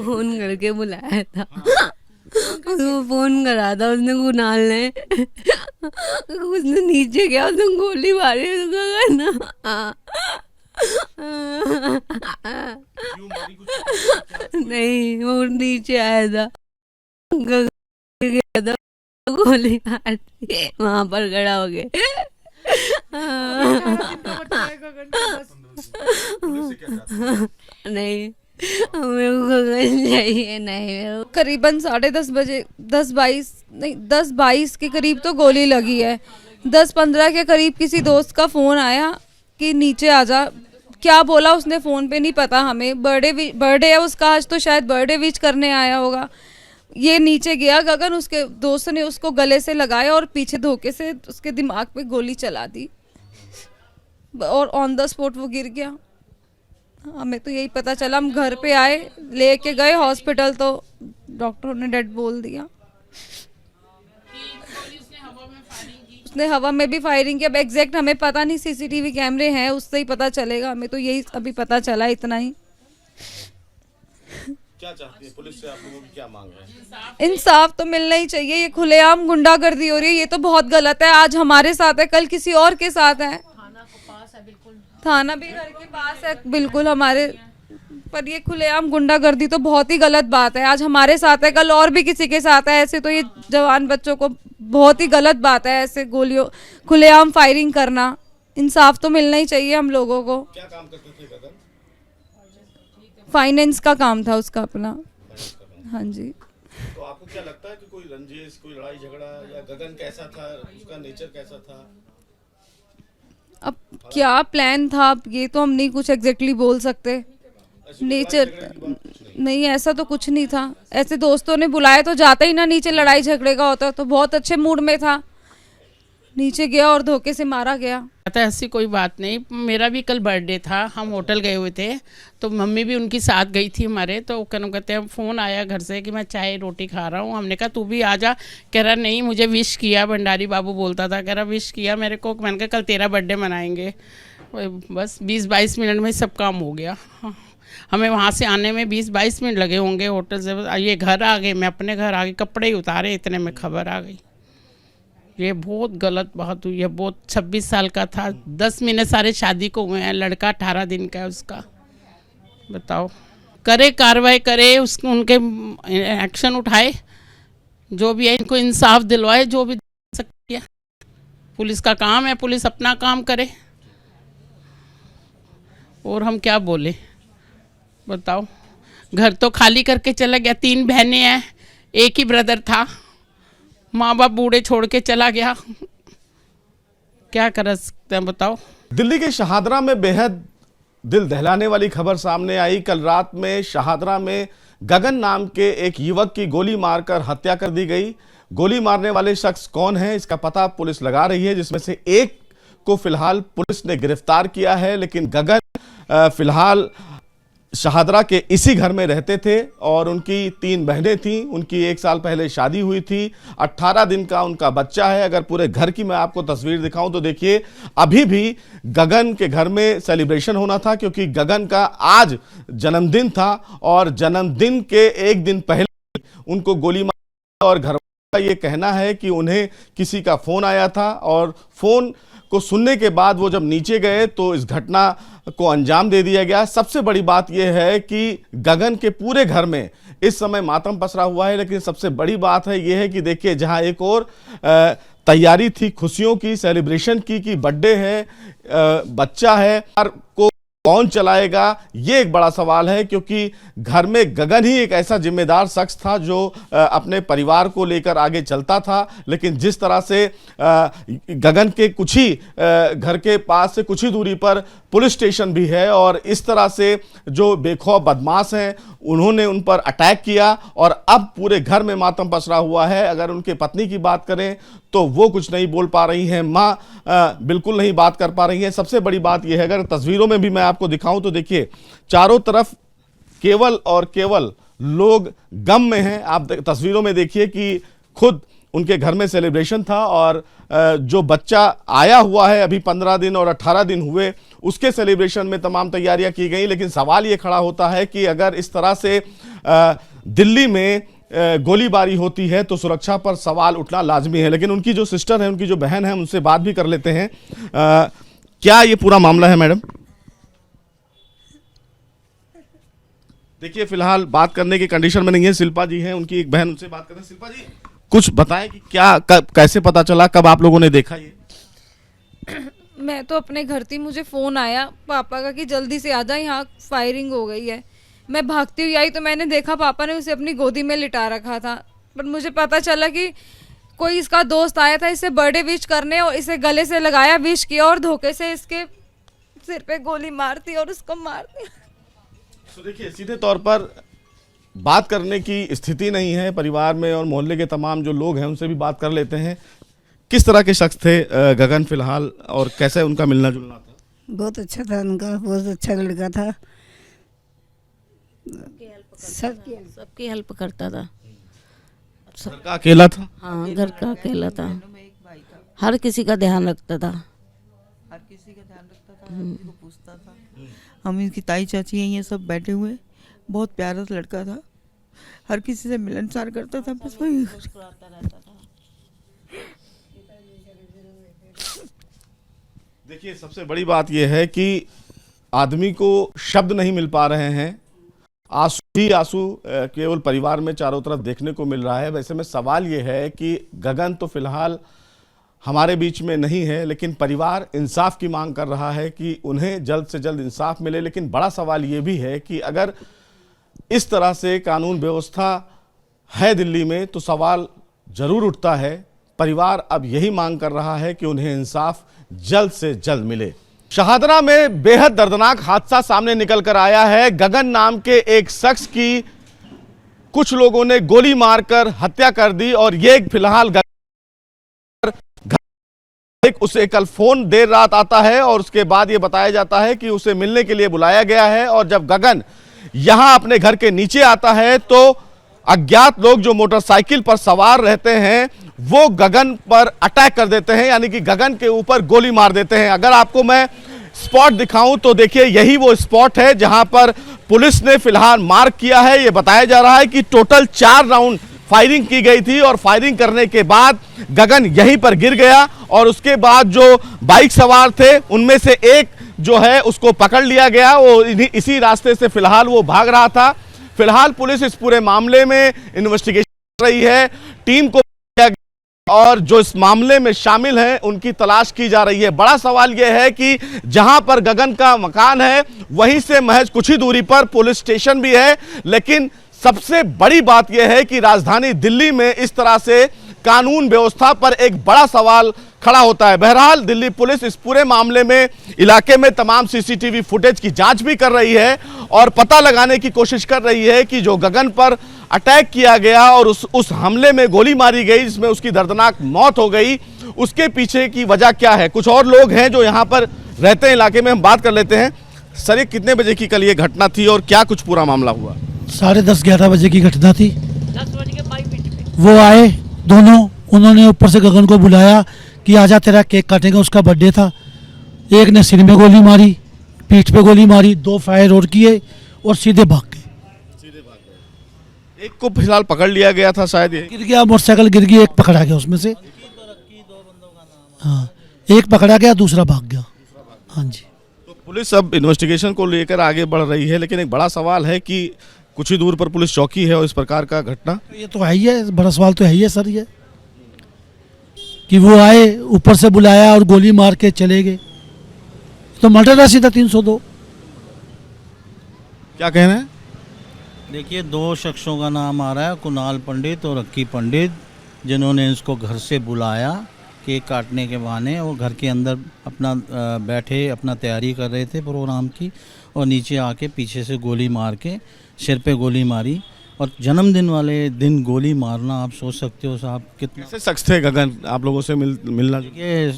Phone करके बुलाया था। उसको फोन करा था उसने, कुणाल ने। उसने नीचे गया, उसने गोली मारी उसका करना। नहीं, वो नीचे आया था, गया था, गोली मार दी, वहां पर खड़ा हो गए। नहीं, हमें वो गगन चाहिए। नहीं, करीबन 10:30 बजे, 10:22 के करीब तो गोली लगी है। 10:15 के करीब किसी दोस्त का फ़ोन आया कि नीचे आ जा। क्या बोला उसने फ़ोन पे नहीं पता हमें। बर्थडे है उसका आज, तो शायद बर्थडे विश करने आया होगा। ये नीचे गया गगन, उसके दोस्त ने उसको गले से लगाया और पीछे धोखे से उसके दिमाग पे गोली चला दी और ऑन द स्पॉट वो गिर गया। हमें तो यही पता चला, हम घर पे आए, लेके गए हॉस्पिटल, तो डॉक्टरों ने डेड बोल दिया। उसने हवा में भी फायरिंग की। अब एग्जैक्ट हमें पता नहीं, सीसीटीवी कैमरे हैं, उससे ही पता चलेगा। हमें तो यही अभी पता चला, इतना ही। क्या चाहती है पुलिस से, आप लोगों की क्या मांग है? इंसाफ तो मिलना ही चाहिए। ये खुलेआम गुंडागर्दी हो रही है, ये तो बहुत गलत है। आज हमारे साथ है, कल किसी और के साथ है। थाना भी घर के पास है बिल्कुल हमारे, पर ये खुलेआम गुंडागर्दी तो बहुत ही गलत बात है। आज हमारे साथ है, कल और भी किसी के साथ है। ऐसे तो ये जवान बच्चों को बहुत ही गलत बात है, ऐसे गोलियों खुलेआम फायरिंग करना। इंसाफ तो मिलना ही चाहिए हम लोगों को। क्या काम करते थे गगन? फाइनेंस का काम था उसका अपना। हाँ जी। तो आपको क्या लगता है कि कोई रंजिश, कोई लड़ाई झगड़ा, या गगन कैसा था, उसका नेचर कैसा था? अब क्या प्लान था, अब ये तो हम नहीं कुछ एग्जैक्टली बोल सकते। नेचर नहीं, ऐसा तो कुछ नहीं था। ऐसे दोस्तों ने बुलाया तो जाता ही ना, नीचे लड़ाई झगड़े का होता तो बहुत अच्छे मूड में था, नीचे गया और धोखे से मारा गया। तो ऐसी कोई बात नहीं। मेरा भी कल बर्थडे था, हम होटल गए हुए थे, तो मम्मी भी उनकी साथ गई थी हमारे। तो कहते हैं फ़ोन आया घर से कि मैं चाय रोटी खा रहा हूँ। हमने कहा तू भी आ जा। कह रहा नहीं, मुझे विश किया, भंडारी बाबू बोलता था, कह रहा विश किया मेरे को। मैंने कहा कल तेरा बर्थडे मनाएंगे। बस 20-22 मिनट में सब काम हो गया। हमें वहाँ से आने में 20-22 मिनट लगे होंगे होटल से। ये घर आ गए, मैं अपने घर आ गई, कपड़े ही उतारे, इतने में खबर आ गई। ये बहुत गलत बात हुई है। बहुत 26 साल का था, 10 महीने सारे शादी को हुए हैं, लड़का 18 दिन का है उसका। बताओ, करे कार्रवाई करे, उसको उनके एक्शन उठाए, जो भी है इनको इंसाफ दिलवाए, जो भी सकती है। पुलिस का काम है, पुलिस अपना काम करे, और हम क्या बोले बताओ। घर तो खाली करके चला गया। 3 बहनें हैं, एक ही ब्रदर था, माँ बाप बूढ़े छोड़ के चला गया। क्या कर सकते हैं बताओ। दिल्ली के शहादरा में बेहद दिल दहलाने वाली खबर सामने आई। कल रात में शहादरा में गगन नाम के एक युवक की गोली मारकर हत्या कर दी गई। गोली मारने वाले शख्स कौन है, इसका पता पुलिस लगा रही है, जिसमें से एक को फिलहाल पुलिस ने गिरफ्तार किया है। लेकिन गगन फिलहाल शहादरा के इसी घर में रहते थे और उनकी 3 बहनें थीं। उनकी 1 साल पहले शादी हुई थी, 18 दिन का उनका बच्चा है। अगर पूरे घर की मैं आपको तस्वीर दिखाऊं तो देखिए, अभी भी गगन के घर में सेलिब्रेशन होना था, क्योंकि गगन का आज जन्मदिन था और जन्मदिन के 1 दिन पहले उनको गोली मारी। और घर का ये कहना है कि उन्हें किसी का फोन आया था और फोन को सुनने के बाद वो जब नीचे गए तो इस घटना को अंजाम दे दिया गया। सबसे बड़ी बात यह है कि गगन के पूरे घर में इस समय मातम पसरा हुआ है। लेकिन सबसे बड़ी बात है यह है कि देखिए, जहां एक और तैयारी थी खुशियों की, सेलिब्रेशन की, कि बर्थडे है, बच्चा है, को कौन चलाएगा, ये एक बड़ा सवाल है। क्योंकि घर में गगन ही एक ऐसा जिम्मेदार शख्स था जो अपने परिवार को लेकर आगे चलता था। लेकिन जिस तरह से गगन के कुछ ही घर के पास से कुछ ही दूरी पर पुलिस स्टेशन भी है, और इस तरह से जो बेखौफ बदमाश हैं उन्होंने उन पर अटैक किया और अब पूरे घर में मातम पसरा हुआ है। अगर उनके पत्नी की बात करें तो वो कुछ नहीं बोल पा रही हैं, माँ बिल्कुल नहीं बात कर पा रही हैं। सबसे बड़ी बात यह है, अगर तस्वीरों में भी मैं आपको दिखाऊं तो देखिए, चारों तरफ केवल और केवल लोग गम में हैं। आप तस्वीरों में देखिए कि खुद उनके घर में सेलिब्रेशन था और जो बच्चा आया हुआ है अभी 15 दिन और 18 दिन हुए, उसके सेलिब्रेशन में तमाम तैयारियां की गई। लेकिन सवाल ये खड़ा होता है कि अगर इस तरह से दिल्ली में गोलीबारी होती है तो सुरक्षा पर सवाल उठना लाजमी है। लेकिन उनकी जो सिस्टर है, उनकी जो बहन है, उनसे बात भी कर लेते हैं। क्या ये पूरा मामला है मैडम? देखिए फिलहाल बात करने की कंडीशन में नहीं है, शिल्पा जी हैं, उनकी एक बहन, उनसे बात करते हैं। शिल्पा जी कुछ बताएं कि क्या कैसे पता चला, कब आप लोगों ने देखा ये? मैं तो अपने घर थी, मुझे फ़ोन आया पापा का कि जल्दी से आ जा, यहाँ फायरिंग हो गई है। मैं भागती हुई आई तो मैंने देखा पापा ने उसे अपनी गोदी में लिटा रखा था। पर मुझे पता चला कि कोई इसका दोस्त आया था इसे बर्थडे विश करने और इसे गले से लगाया, विश किया और धोखे से इसके सिर पे गोली मार दी और उसको मार दिया। तो देखिए सीधे तौर पर बात करने की स्थिति नहीं है परिवार में, और मोहल्ले के तमाम जो लोग हैं उनसे भी बात कर लेते हैं। किस तरह के शख्स थे गगन फिलहाल, और कैसे उनका मिलना जुलना था? बहुत अच्छा था उनका, बहुत अच्छा लड़का था, सबकी हेल्प करता था। घर का अकेला था? हाँ, घर का अकेला था, हर किसी का ध्यान रखता था। हर किसी का ध्यान रखता था, हर किसी को पूछता था। हम इनकी ताई चाची हैं, ये सब बैठे हुए, बहुत प्यारा लड़का था, हर किसी से मिलनसार करता था, बस वही देखिए सबसे बड़ी बात यह है कि आदमी को शब्द नहीं मिल पा रहे हैं, आंसू ही आंसू केवल परिवार में चारों तरफ देखने को मिल रहा है। वैसे में सवाल ये है कि गगन तो फिलहाल हमारे बीच में नहीं है, लेकिन परिवार इंसाफ की मांग कर रहा है कि उन्हें जल्द से जल्द इंसाफ मिले। लेकिन बड़ा सवाल ये भी है कि अगर इस तरह से कानून व्यवस्था है दिल्ली में तो सवाल जरूर उठता है। परिवार अब यही मांग कर रहा है कि उन्हें इंसाफ जल्द से जल्द मिले। शाहदरा में बेहद दर्दनाक हादसा सामने निकल कर आया है। गगन नाम के एक शख्स की कुछ लोगों ने गोली मारकर हत्या कर दी, और ये फिलहाल उसे कल फोन देर रात आता है और उसके बाद ये बताया जाता है कि उसे मिलने के लिए बुलाया गया है। और जब गगन यहां अपने घर के नीचे आता है तो अज्ञात लोग जो मोटरसाइकिल पर सवार रहते हैं वो गगन पर अटैक कर देते हैं, यानी कि गगन के ऊपर गोली मार देते हैं। अगर आपको मैं स्पॉट दिखाऊं तो देखिए यही वो स्पॉट है जहां पर पुलिस ने फिलहाल मार्क किया है। यह बताया जा रहा है कि टोटल 4 राउंड फायरिंग की गई थी, और फायरिंग करने के बाद गगन यहीं पर गिर गया, और उसके बाद जो बाइक सवार थे उनमें से एक जो है उसको पकड़ लिया गया। वो इसी रास्ते से फिलहाल वो भाग रहा था। फिलहाल पुलिस इस पूरे मामले में इन्वेस्टिगेशन कर रही है, टीम को और जो इस मामले में शामिल हैं उनकी तलाश की जा रही है। बड़ा सवाल यह है कि जहां पर गगन का मकान है वहीं से महज कुछ ही दूरी पर पुलिस स्टेशन भी है, लेकिन सबसे बड़ी बात यह है कि राजधानी दिल्ली में इस तरह से कानून व्यवस्था पर एक बड़ा सवाल खड़ा होता है। बहरहाल दिल्ली पुलिस इस पूरे मामले में इलाके में तमाम सीसीटीवी फुटेज की जांच भी कर रही है और पता लगाने की कोशिश कर रही है कि जो गगन पर अटैक किया गया और उस हमले में गोली मारी गई जिसमें उसकी दर्दनाक मौत हो गई, उसके पीछे की वजह क्या है। कुछ और लोग हैं जो यहाँ पर रहते हैं इलाके में, हम बात कर लेते हैं। सर, ये कितने बजे की कल ये घटना थी और क्या कुछ पूरा मामला हुआ? 10:30-11 बजे की घटना थी। 10:05 वो आए दोनों, उन्होंने ऊपर से गगन को बुलाया कि आजा तेरा केक काटेंगे, उसका बर्थडे था। एक ने सिर में गोली मारी, पीठ पे गोली मारी, 2 फायर और किए और सीधे भाग गए। एक को फिलहाल पकड़ लिया गया था शायद, ये गिर गया, मोटरसाइकिल गिर गई, एक पकड़ा गया उसमें से। हाँ, एक पकड़ा गया, दूसरा भाग गया। हाँ जी। तो पुलिस अब इन्वेस्टिगेशन को लेकर आगे बढ़ रही है, लेकिन एक बड़ा सवाल है कि कुछ ही दूर पर पुलिस चौकी है और इस प्रकार का घटना, ये तो है ही है, बड़ा सवाल तो है ही है सर, ये कि वो आए, ऊपर से बुलाया और गोली मार के चले गए, तो मर्डर है सीधा 302। क्या कहना है? देखिए, 2 शख्सों का नाम आ रहा है, कुणाल पंडित और अक्की पंडित, जिन्होंने इसको घर से बुलाया केक काटने के बहाने। वो घर के अंदर अपना बैठे अपना तैयारी कर रहे थे प्रोग्राम की, और नीचे आके पीछे से गोली मार के सिर पे गोली मारी। और जन्मदिन वाले दिन गोली मारना, आप सोच सकते हो साहब कितने कैसे शख्स थे गगन, आप लोगों से मिलना? ये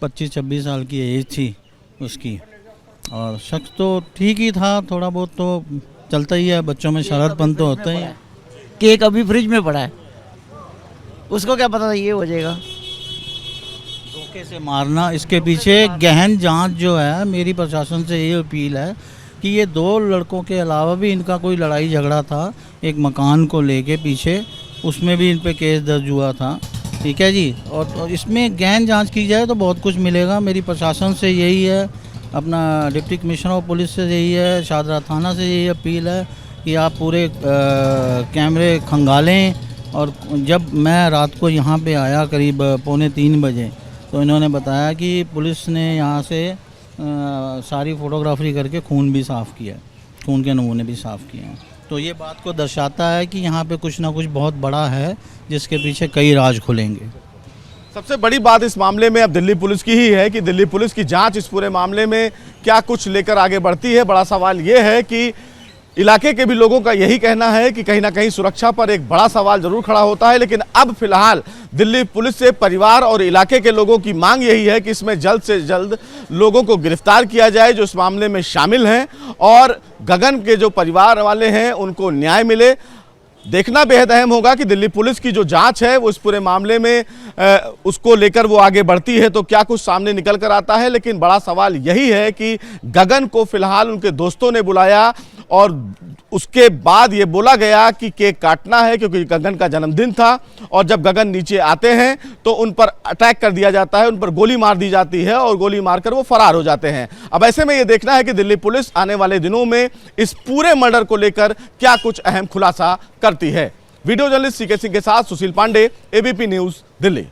25-26 साल की एज थी उसकी, और शख्स तो ठीक ही था, थोड़ा बहुत तो चलता ही है, बच्चों में शरारतपन तो होता ही है। केक अभी फ्रिज में पड़ा है, उसको क्या पता था ये हो जाएगा। धक्के से मारना, इसके पीछे गहन जांच जो है, मेरी प्रशासन से ये अपील है कि ये 2 लड़कों के अलावा भी इनका कोई लड़ाई झगड़ा था एक मकान को लेके पीछे, उसमें भी इन पे केस दर्ज हुआ था। ठीक है जी, और इसमें गहन जांच की जाए तो बहुत कुछ मिलेगा। मेरी प्रशासन से यही है, अपना डिप्टी कमिश्नर ऑफ पुलिस से यही है, शाहदरा थाना से यही अपील है कि आप पूरे कैमरे खंगालें। और जब मैं रात को यहाँ पे आया करीब 2:45 बजे, तो इन्होंने बताया कि पुलिस ने यहाँ से सारी फोटोग्राफी करके खून भी साफ़ किया, खून के नमूने भी साफ़ किए हैं। तो ये बात को दर्शाता है कि यहाँ पे कुछ ना कुछ बहुत बड़ा है जिसके पीछे कई राज खुलेंगे। सबसे बड़ी बात इस मामले में अब दिल्ली पुलिस की ही है कि दिल्ली पुलिस की जांच इस पूरे मामले में क्या कुछ लेकर आगे बढ़ती है। बड़ा सवाल ये है कि इलाके के भी लोगों का यही कहना है कि कहीं ना कहीं सुरक्षा पर एक बड़ा सवाल जरूर खड़ा होता है, लेकिन अब फिलहाल दिल्ली पुलिस से परिवार और इलाके के लोगों की मांग यही है कि इसमें जल्द से जल्द लोगों को गिरफ्तार किया जाए जो इस मामले में शामिल हैं, और गगन के जो परिवार वाले हैं उनको न्याय मिले। देखना बेहद अहम होगा कि दिल्ली पुलिस की जो जांच है वो इस पूरे मामले में उसको लेकर वो आगे बढ़ती है तो क्या कुछ सामने निकल कर आता है। लेकिन बड़ा सवाल यही है कि गगन को फिलहाल उनके दोस्तों ने बुलाया और उसके बाद ये बोला गया कि केक काटना है क्योंकि गगन का जन्मदिन था, और जब गगन नीचे आते हैं तो उन पर अटैक कर दिया जाता है, उन पर गोली मार दी जाती है और गोली मारकर वो फरार हो जाते हैं। अब ऐसे में ये देखना है कि दिल्ली पुलिस आने वाले दिनों में इस पूरे मर्डर को लेकर क्या कुछ अहम खुलासा करती है। वीडियो जर्नलिस्ट सीके सिंह के साथ सुशील पांडे, एबीपी न्यूज, दिल्ली।